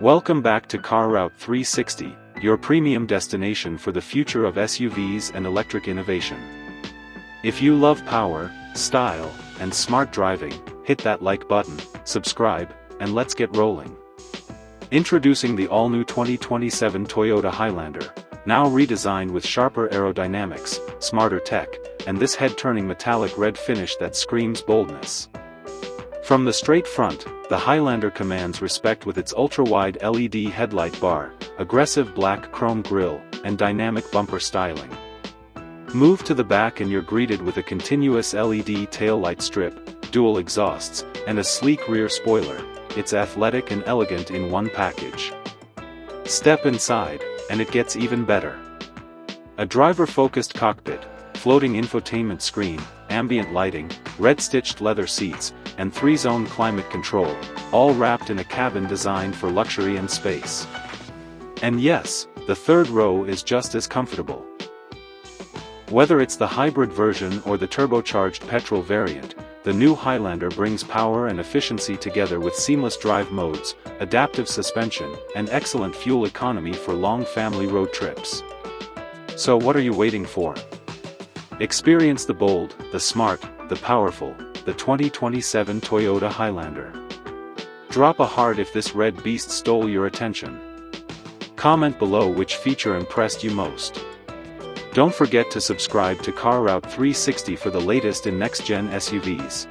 Welcome back to Car Route 360, your premium destination for the future of SUVs and electric innovation. If you love power, style, and smart driving, hit that like button, subscribe, and let's get rolling. Introducing the all-new 2027 Toyota Highlander, now redesigned with sharper aerodynamics, smarter tech, and this head-turning metallic red finish that screams boldness. From the straight front, the Highlander commands respect with its ultra-wide LED headlight bar, aggressive black chrome grille, and dynamic bumper styling. Move to the back and you're greeted with a continuous LED taillight strip, dual exhausts, and a sleek rear spoiler. It's athletic and elegant in one package. Step inside, and it gets even better. A driver-focused cockpit, floating infotainment screen, ambient lighting, red-stitched leather seats, and 3-zone climate control, all wrapped in a cabin designed for luxury and space. And yes, the third row is just as comfortable. Whether it's the hybrid version or the turbocharged petrol variant, the new Highlander brings power and efficiency together with seamless drive modes, adaptive suspension, and excellent fuel economy for long family road trips. So what are you waiting for? Experience the bold, the smart, the powerful, the 2027 Toyota Highlander. Drop a heart if this red beast stole your attention. Comment below which feature impressed you most. Don't forget to subscribe to Car Route 360 for the latest in next-gen SUVs.